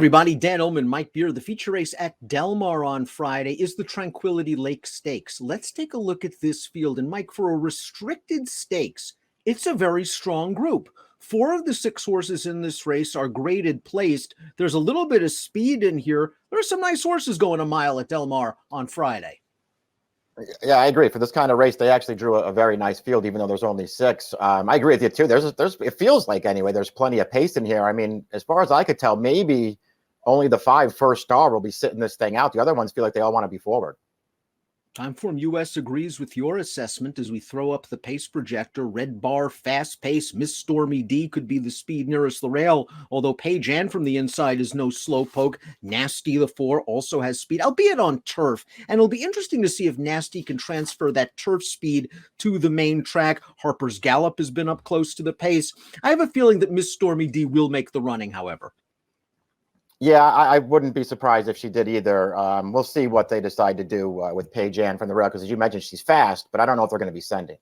everybody, Dan Illman, Mike Beer. The feature race at Del Mar on Friday is the Tranquility Lake Stakes. Let's take a look at this field. And Mike, for a restricted stakes, it's a very strong group. 4 of the 6 horses in this race are graded placed. There's a little bit of speed in here. There are some nice horses going a mile at Del Mar on Friday. Yeah, I agree. For this kind of race, they actually drew a very nice field, even though there's only 6. I agree with you too. It feels like anyway, there's plenty of pace in here. I mean, as far as I could tell, maybe only the 5 first star will be sitting this thing out. The other ones feel like they all want to be forward. Timeform US agrees with your assessment as we throw up the pace projector. Red bar, fast pace. Miss Stormy D could be the speed nearest the rail, although Paige from the inside is no slow poke. Nasty, the 4, also has speed, albeit on turf. And it'll be interesting to see if Nasty can transfer that turf speed to the main track. Harper's Gallop has been up close to the pace. I have a feeling that Miss Stormy D will make the running, however. Yeah, I wouldn't be surprised if she did either. We'll see what they decide to do with Paige from the rail, because as you mentioned, she's fast, but I don't know if they're going to be sending.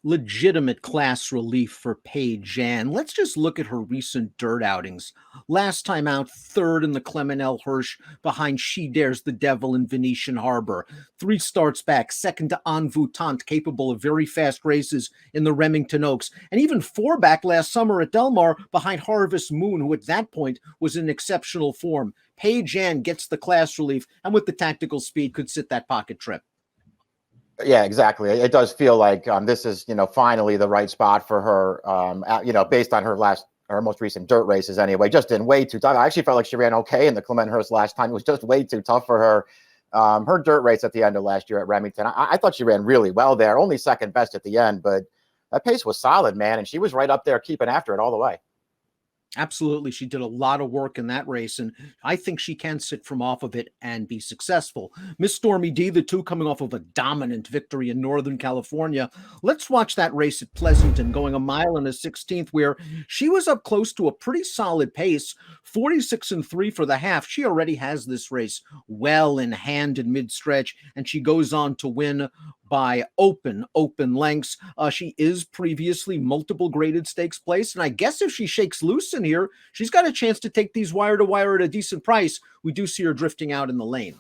Legitimate class relief for Paige. Let's just look at her recent dirt outings. Last time out, 3rd in the Clement L. Hirsch behind She Dares the Devil in Venetian Harbor. 3 starts back, 2nd to Envoûtante, capable of very fast races in the Remington Oaks, and even 4 back last summer at Del Mar behind Harvest Moon, who at that point was in exceptional form. Paige gets the class relief, and with the tactical speed could sit that pocket trip. Yeah, exactly. It does feel like this is, finally the right spot for her, based on her most recent dirt races anyway. Just in way too tough. I actually felt like she ran okay in the Clement Hurst last time. It was just way too tough for her. Her dirt race at the end of last year at Remington, I thought she ran really well there. Only 2nd best at the end, but that pace was solid, man. And she was right up there keeping after it all the way. Absolutely. She did a lot of work in that race, and I think she can sit from off of it and be successful. Miss Stormy D, the 2, coming off of a dominant victory in Northern California. Let's watch that race at Pleasanton, going a mile and a 16th, where she was up close to a pretty solid pace, 46-3 for the half. She already has this race well in hand in mid-stretch, and she goes on to win by open lengths. She is previously multiple graded stakes place, and I guess if she shakes loose in here, she's got a chance to take these wire to wire at a decent price. We do see her drifting out in the lane.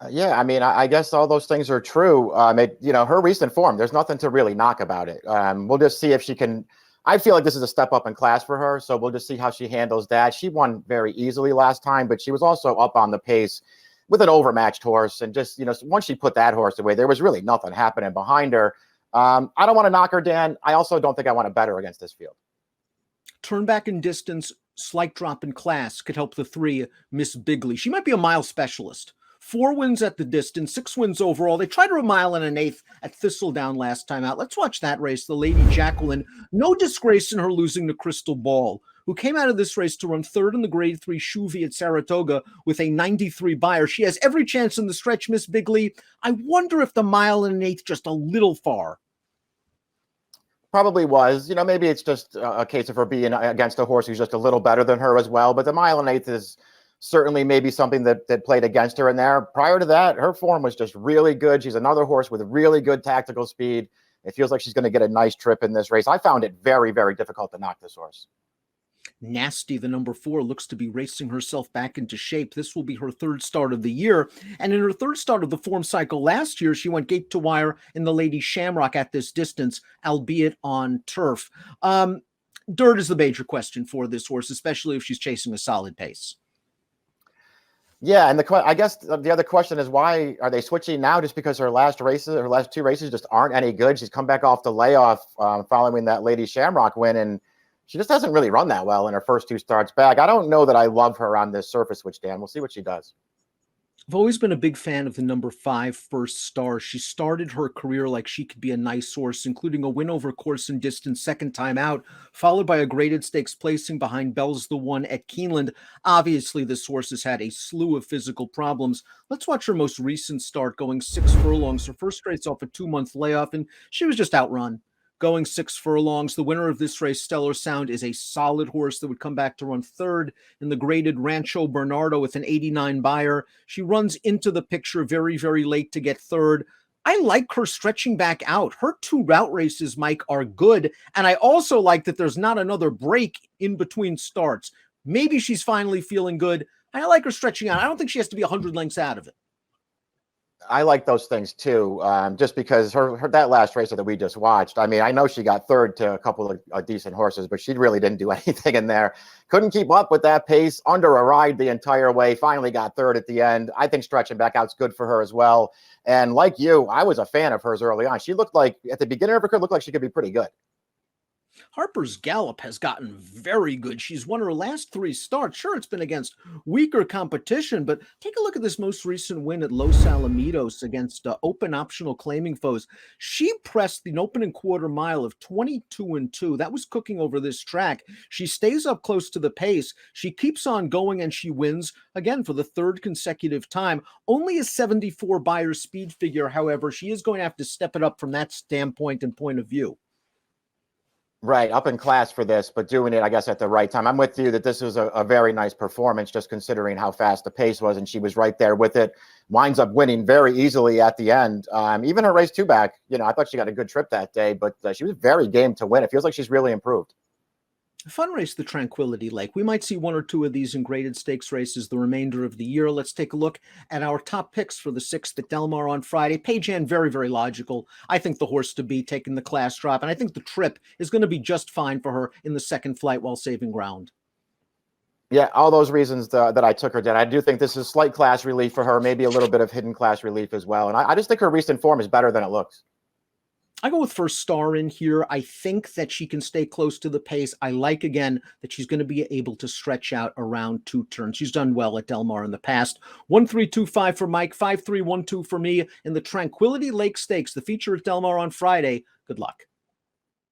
Yeah, I mean, I guess all those things are true. Her recent form, there's nothing to really knock about it. We'll just see if she can. I feel like this is a step up in class for her, so we'll just see how she handles that. She won very easily last time, but she was also up on the pace with an overmatched horse. And just, once she put that horse away, there was really nothing happening behind her. I don't want to knock her, Dan. I also don't think I want to bet her against this field. Turn back in distance, slight drop in class could help the 3, Miss Bigley. She might be a mile specialist. 4 wins at the distance, 6 wins overall. They tried her a mile and an 1/8 at Thistledown last time out. Let's watch that race. The Lady Jacqueline, no disgrace in her losing to Crystal Ball, who came out of this race to run 3rd in the Grade 3 Chuvie at Saratoga with a 93 buyer. She has every chance in the stretch, Miss Bigley. I wonder if the mile and an 1/8 just a little far. Probably was. Maybe it's just a case of her being against a horse who's just a little better than her as well. But the mile and 1/8 is certainly maybe something that played against her in there. Prior to that, her form was just really good. She's another horse with really good tactical speed. It feels like she's going to get a nice trip in this race. I found it very, very difficult to knock this horse. Nasty, the number 4, looks to be racing herself back into shape. This will be her 3rd start of the year. And in her 3rd start of the form cycle last year, she went gate to wire in the Lady Shamrock at this distance, albeit on turf. Dirt is the major question for this horse, especially if she's chasing a solid pace. Yeah, and I guess the other question is, why are they switching now? Just because her last 2 races just aren't any good. She's come back off the layoff following that Lady Shamrock win, and she just hasn't really run that well in her first 2 starts back. I don't know that I love her on this surface, which, Dan, we'll see what she does. I've always been a big fan of the number 5 First Star. She started her career like she could be a nice horse, including a win over course and distance 2nd time out, followed by a graded stakes placing behind Bell's the One at Keeneland. Obviously, this horse has had a slew of physical problems. Let's watch her most recent start, going 6 furlongs. Her first race off a 2-month layoff, and she was just outrun. Going 6 furlongs. The winner of this race, Stellar Sound, is a solid horse that would come back to run 3rd in the graded Rancho Bernardo with an 89 buyer. She runs into the picture very, very late to get 3rd. I like her stretching back out. Her 2 route races, Mike, are good. And I also like that there's not another break in between starts. Maybe she's finally feeling good. I like her stretching out. I don't think she has to be 100 lengths out of it. I like those things too, just because her that last racer that we just watched. I mean, I know she got third to a couple of decent horses, but she really didn't do anything in there. Couldn't keep up with that pace, under a ride the entire way. Finally got third at the end. I think stretching back out's good for her as well. And like you, I was a fan of hers early on. She looked like at the beginning of her career, looked like she could be pretty good. Harper's Gallop has gotten very good. She's won her last 3 starts. Sure, it's been against weaker competition, but take a look at this most recent win at Los Alamitos against open optional claiming foes. She pressed an opening quarter mile of 22-2. That was cooking over this track. She stays up close to the pace. She keeps on going and she wins again for the 3rd consecutive time. Only a 74 Beyer speed figure, however. She is going to have to step it up from that standpoint and point of view. Right, up in class for this, but doing it, I guess, at the right time. I'm with you that this was a very nice performance, just considering how fast the pace was, and she was right there with it. Winds up winning very easily at the end. Even her race 2 back, I thought she got a good trip that day, but she was very game to win. It feels like she's really improved. Fun race, the Tranquility Lake. We might see 1 or 2 of these in graded stakes races the remainder of the year. Let's take a look at our top picks for the 6th at Del Mar on Friday. Paige, very, very logical. I think the horse to beat taking the class drop, and I think the trip is going to be just fine for her in the second flight while saving ground. Yeah, all those reasons that I took her down. I do think this is slight class relief for her, maybe a little bit of hidden class relief as well. And I just think her recent form is better than it looks. I go with First Star in here. I think that she can stay close to the pace. I like, again, that she's going to be able to stretch out around 2 turns. She's done well at Del Mar in the past. 1-3-2-5 for Mike, 5-3-1-2 for me in the Tranquility Lake Stakes, the feature at Del Mar on Friday. Good luck.